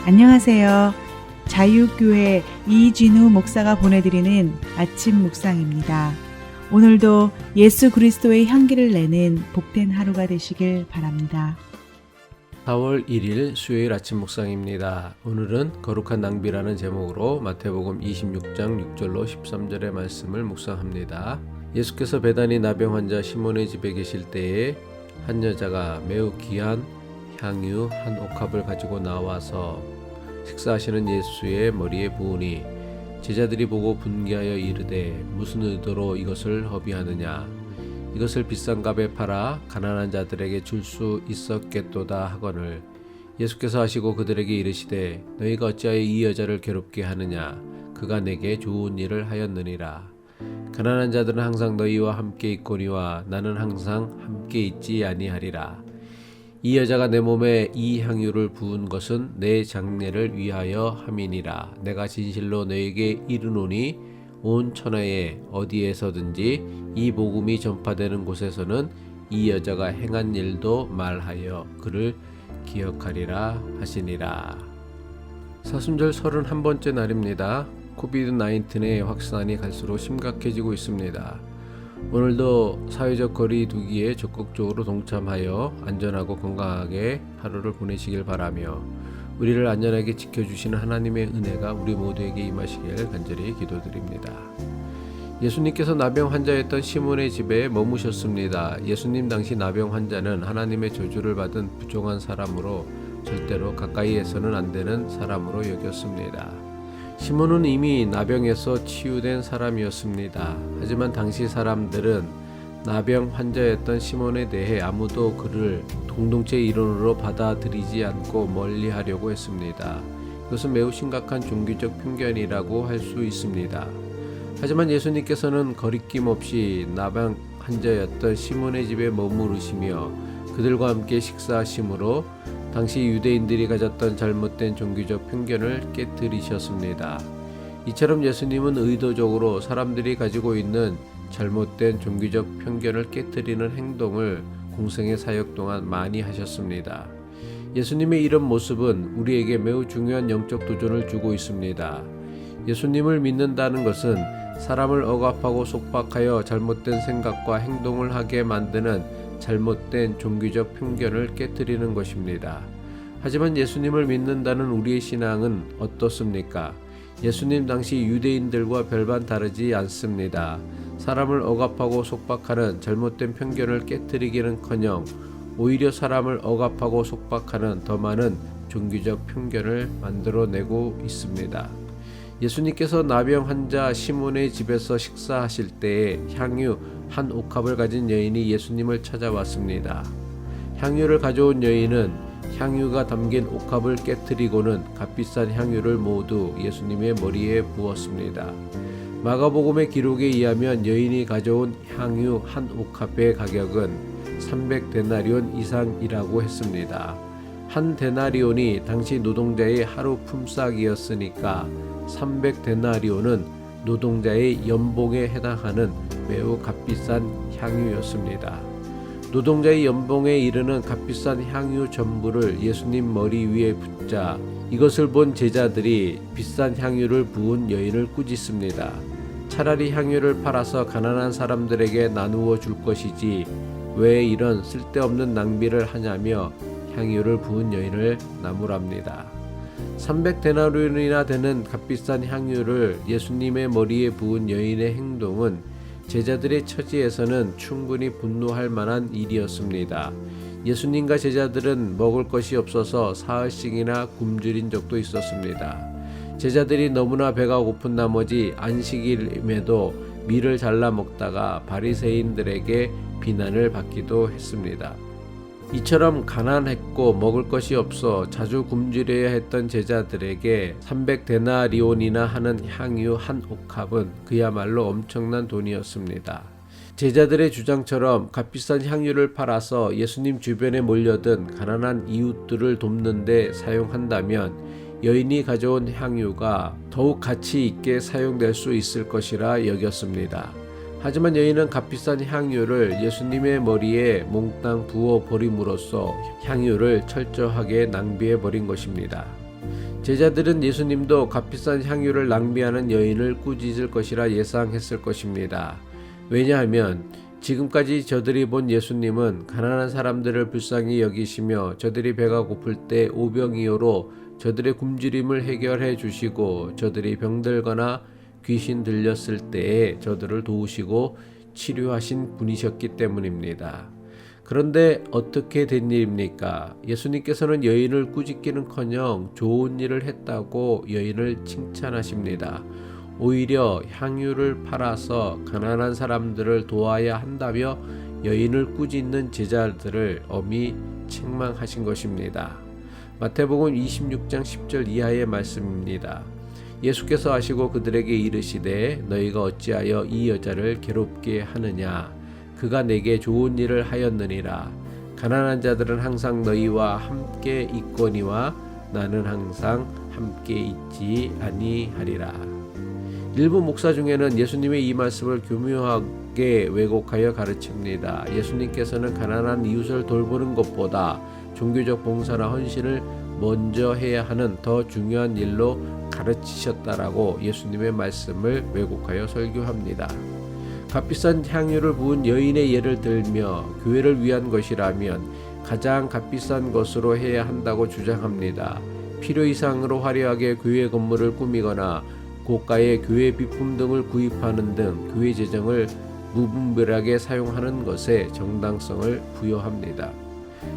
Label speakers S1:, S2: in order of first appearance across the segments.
S1: 안녕하세요. 자유교회 이진우 목사가 보내드리는 아침 묵상입니다. 오늘도 예수 그리스도의 향기를 내는 복된 하루가 되시길 바랍니다.
S2: 4월 1일 수요일 아침 묵상입니다. 오늘은 거룩한 낭비라는 제목으로 마태복음 26장 6절로 13절의 말씀을 묵상합니다. 예수께서 베다니 나병 환자 시몬의 집에 계실 때에 한 여자가 매우 귀한 향유 한 옥합을 가지고 나와서 식사하시는 예수의 머리에 부으니 제자들이 보고 분개하여 이르되 무슨 의도로 이것을 허비하느냐, 이것을 비싼 값에 팔아 가난한 자들에게 줄 수 있었겠도다 하거늘, 예수께서 하시고 그들에게 이르시되 너희가 어찌하여 이 여자를 괴롭게 하느냐, 그가 내게 좋은 일을 하였느니라. 가난한 자들은 항상 너희와 함께 있거니와 나는 항상 함께 있지 아니하리라. 이 여자가 내 몸에 이 향유를 부은 것은 내 장례를 위하여 함이니라. 내가 진실로 너에게 이르노니 온 천하에 어디에서든지 이 복음이 전파되는 곳에서는 이 여자가 행한 일도 말하여 그를 기억하리라 하시니라. 사순절 31번째 날입니다. 코비드-19의 확산이 갈수록 심각해지고 있습니다. 오늘도 사회적 거리 두기에 적극적으로 동참하여 안전하고 건강하게 하루를 보내시길 바라며 우리를 안전하게 지켜주시는 하나님의 은혜가 우리 모두에게 임하시길 간절히 기도드립니다. 예수님께서 나병 환자였던 시몬의 집에 머무셨습니다. 예수님 당시 나병 환자는 하나님의 저주를 받은 부정한 사람으로 절대로 가까이에서는 안 되는 사람으로 여겼습니다. 시몬은 이미 나병에서 치유된 사람이었습니다. 하지만 당시 사람들은 나병 환자였던 시몬에 대해 아무도 그를 공동체 일원으로 받아들이지 않고 멀리하려고 했습니다. 이것은 매우 심각한 종교적 편견이라고 할 수 있습니다. 하지만 예수님께서는 거리낌 없이 나병 환자였던 시몬의 집에 머무르시며 그들과 함께 식사하심으로 당시 유대인들이 가졌던 잘못된 종교적 편견을 깨뜨리셨습니다. 이처럼 예수님은 의도적으로 사람들이 가지고 있는 잘못된 종교적 편견을 깨뜨리는 행동을 공생의 사역 동안 많이 하셨습니다. 예수님의 이런 모습은 우리에게 매우 중요한 영적 도전을 주고 있습니다. 예수님을 믿는다는 것은 사람을 억압하고 속박하여 잘못된 생각과 행동을 하게 만드는 잘못된 종교적 편견을 깨뜨리는 것입니다. 하지만 예수님을 믿는다는 우리의 신앙은 어떻습니까? 예수님 당시 유대인들과 별반 다르지 않습니다. 사람을 억압하고 속박하는 잘못된 편견을 깨뜨리기는커녕 오히려 사람을 억압하고 속박하는 더 많은 종교적 편견을 만들어내고 있습니다. 예수님께서 나병 환자 시몬의 집에서 식사하실 때에 향유 한 옥합을 가진 여인이 예수님을 찾아왔습니다. 향유를 가져온 여인은 향유가 담긴 옥합을 깨뜨리고는 값비싼 향유를 모두 예수님의 머리에 부었습니다. 마가복음의 기록에 의하면 여인이 가져온 향유 한 옥합의 가격은 300데나리온 이상이라고 했습니다. 한 데나리온이 당시 노동자의 하루 품삯이었으니까 300데나리온은 노동자의 연봉에 해당하는 매우 값비싼 향유였습니다. 노동자의 연봉에 이르는 값비싼 향유 전부를 예수님 머리 위에 붓자 이것을 본 제자들이 비싼 향유를 부은 여인을 꾸짖습니다. 차라리 향유를 팔아서 가난한 사람들에게 나누어 줄 것이지 왜 이런 쓸데없는 낭비를 하냐며 향유를 부은 여인을 나무랍니다. 300데나리온이나 되는 값비싼 향유를 예수님의 머리에 부은 여인의 행동은 제자들의 처지에서는 충분히 분노할 만한 일이었습니다. 예수님과 제자들은 먹을 것이 없어서 사흘씩이나 굶주린 적도 있었습니다. 제자들이 너무나 배가 고픈 나머지 안식일임에도 밀을 잘라 먹다가 바리새인들에게 비난을 받기도 했습니다. 이처럼 가난했고 먹을 것이 없어 자주 굶주려야 했던 제자들에게 300데나리온이나 하는 향유 한 옥합은 그야말로 엄청난 돈이었습니다. 제자들의 주장처럼 값비싼 향유를 팔아서 예수님 주변에 몰려든 가난한 이웃들을 돕는 데 사용한다면 여인이 가져온 향유가 더욱 가치 있게 사용될 수 있을 것이라 여겼습니다. 하지만 여인은 값비싼 향유를 예수님의 머리에 몽땅 부어 버림으로써 향유를 철저하게 낭비해 버린 것입니다. 제자들은 예수님도 값비싼 향유를 낭비하는 여인을 꾸짖을 것이라 예상했을 것입니다. 왜냐하면 지금까지 저들이 본 예수님은 가난한 사람들을 불쌍히 여기시며 저들이 배가 고플 때 오병이어로 저들의 굶주림을 해결해 주시고 저들이 병들거나 귀신 들렸을 때에 저들을 도우시고 치료하신 분이셨기 때문입니다. 그런데 어떻게 된 일입니까? 예수님께서는 여인을 꾸짖기는커녕 좋은 일을 했다고 여인을 칭찬하십니다. 오히려 향유를 팔아서 가난한 사람들을 도와야 한다며 여인을 꾸짖는 제자들을 엄히 책망하신 것입니다. 마태복음 26장 10절 이하의 말씀입니다. 예수께서 하시고 그들에게 이르시되 너희가 어찌하여 이 여자를 괴롭게 하느냐? 그가 내게 좋은 일을 하였느니라. 가난한 자들은 항상 너희와 함께 있거니와 나는 항상 함께 있지 아니하리라. 일부 목사 중에는 예수님의 이 말씀을 교묘하게 왜곡하여 가르칩니다. 예수님께서는 가난한 이웃을 돌보는 것보다 종교적 봉사나 헌신을 먼저 해야 하는 더 중요한 일로 가르치셨다라고 예수님의 말씀을 왜곡하여 설교합니다. 값비싼 향유를 부은 여인의 예를 들며 교회를 위한 것이라면 가장 값비싼 것으로 해야 한다고 주장합니다. 필요 이상으로 화려하게 교회 건물을 꾸미거나 고가의 교회 비품 등을 구입하는 등 교회 재정을 무분별하게 사용하는 것에 정당성을 부여합니다.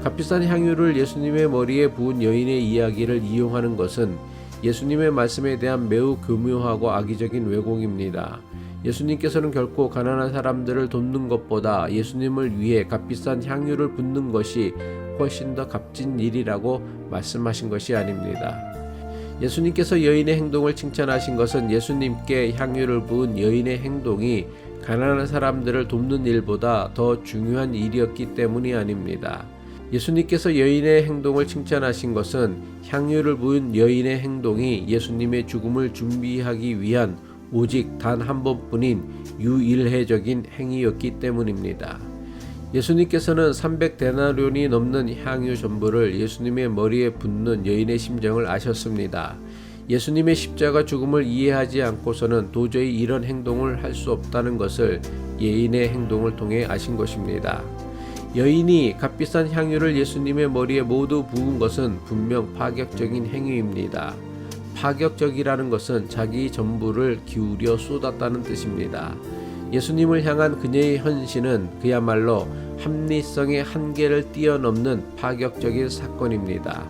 S2: 값비싼 향유를 예수님의 머리에 부은 여인의 이야기를 이용하는 것은 예수님의 말씀에 대한 매우 교묘하고 악의적인 왜곡입니다. 예수님께서는 결코 가난한 사람들을 돕는 것보다 예수님을 위해 값비싼 향유를 붓는 것이 훨씬 더 값진 일이라고 말씀하신 것이 아닙니다. 예수님께서 여인의 행동을 칭찬하신 것은 예수님께 향유를 부은 여인의 행동이 가난한 사람들을 돕는 일보다 더 중요한 일이었기 때문이 아닙니다. 예수님께서 여인의 행동을 칭찬하신 것은 향유를 부은 여인의 행동이 예수님의 죽음을 준비하기 위한 오직 단 한 번뿐인 유일회적인 행위였기 때문입니다. 예수님께서는 300데나리온이 넘는 향유 전부를 예수님의 머리에 붓는 여인의 심정을 아셨습니다. 예수님의 십자가 죽음을 이해하지 않고서는 도저히 이런 행동을 할 수 없다는 것을 여인의 행동을 통해 아신 것입니다. 여인이 값비싼 향유를 예수님의 머리에 모두 부은 것은 분명 파격적인 행위입니다. 파격적이라는 것은 자기 전부를 기울여 쏟았다는 뜻입니다. 예수님을 향한 그녀의 헌신은 그야말로 합리성의 한계를 뛰어넘는 파격적인 사건입니다.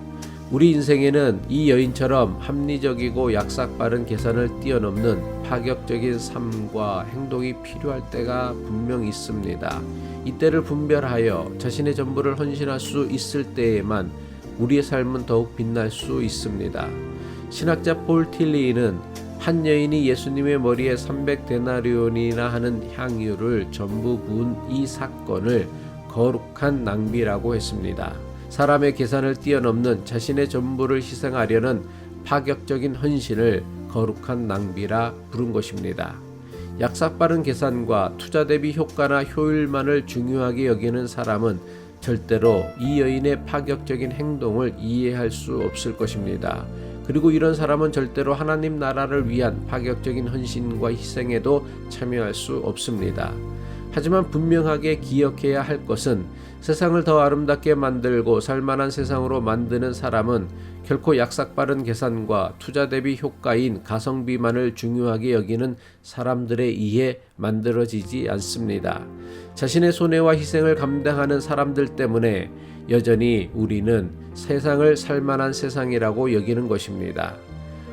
S2: 우리 인생에는 이 여인처럼 합리적이고 약삭빠른 계산을 뛰어넘는 파격적인 삶과 행동이 필요할 때가 분명 있습니다. 이때를 분별하여 자신의 전부를 헌신할 수 있을 때에만 우리의 삶은 더욱 빛날 수 있습니다. 신학자 폴 틸리는 한 여인이 예수님의 머리에 300데나리온이나 하는 향유를 전부 부은 이 사건을 거룩한 낭비라고 했습니다. 사람의 계산을 뛰어넘는 자신의 전부를 희생하려는 파격적인 헌신을 거룩한 낭비라 부른 것입니다. 약삭빠른 계산과 투자 대비 효과나 효율만을 중요하게 여기는 사람은 절대로 이 여인의 파격적인 행동을 이해할 수 없을 것입니다. 그리고 이런 사람은 절대로 하나님 나라를 위한 파격적인 헌신과 희생에도 참여할 수 없습니다. 하지만 분명하게 기억해야 할 것은 세상을 더 아름답게 만들고 살만한 세상으로 만드는 사람은 결코 약삭빠른 계산과 투자 대비 효과인 가성비만을 중요하게 여기는 사람들에 의해 만들어지지 않습니다. 자신의 손해와 희생을 감당하는 사람들 때문에 여전히 우리는 세상을 살만한 세상이라고 여기는 것입니다.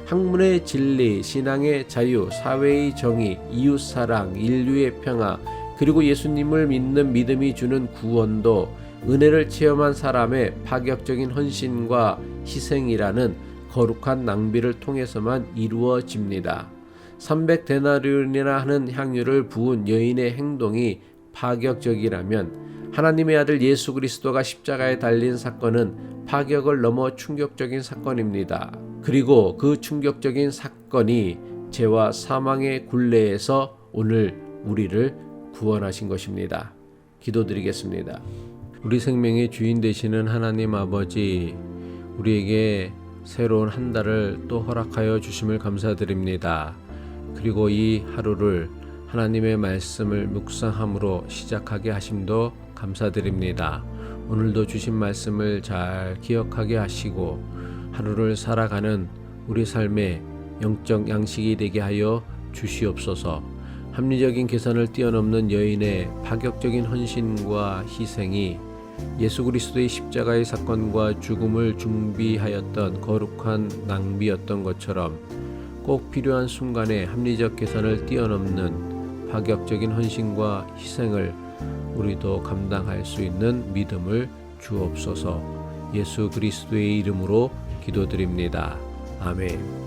S2: 학문의 진리, 신앙의 자유, 사회의 정의, 이웃사랑, 인류의 평화, 그리고 예수님을 믿는 믿음이 주는 구원도 은혜를 체험한 사람의 파격적인 헌신과 희생이라는 거룩한 낭비를 통해서만 이루어집니다. 300데나리온이나 하는 향유를 부은 여인의 행동이 파격적이라면 하나님의 아들 예수 그리스도가 십자가에 달린 사건은 파격을 넘어 충격적인 사건입니다. 그리고 그 충격적인 사건이 죄와 사망의 굴레에서 오늘 우리를 구원하신 것입니다. 기도드리겠습니다. 우리 생명의 주인 되시는 하나님 아버지, 우리에게 새로운 한 달을 또 허락하여 주심을 감사드립니다. 그리고 이 하루를 하나님의 말씀을 묵상함으로 시작하게 하심도 감사드립니다. 오늘도 주신 말씀을 잘 기억하게 하시고 하루를 살아가는 우리 삶의 영적 양식이 되게 하여 주시옵소서. 합리적인 계산을 뛰어넘는 여인의 파격적인 헌신과 희생이 예수 그리스도의 십자가의 사건과 죽음을 준비하였던 거룩한 낭비였던 것처럼 꼭 필요한 순간에 합리적 계산을 뛰어넘는 파격적인 헌신과 희생을 우리도 감당할 수 있는 믿음을 주옵소서. 예수 그리스도의 이름으로 기도드립니다. 아멘.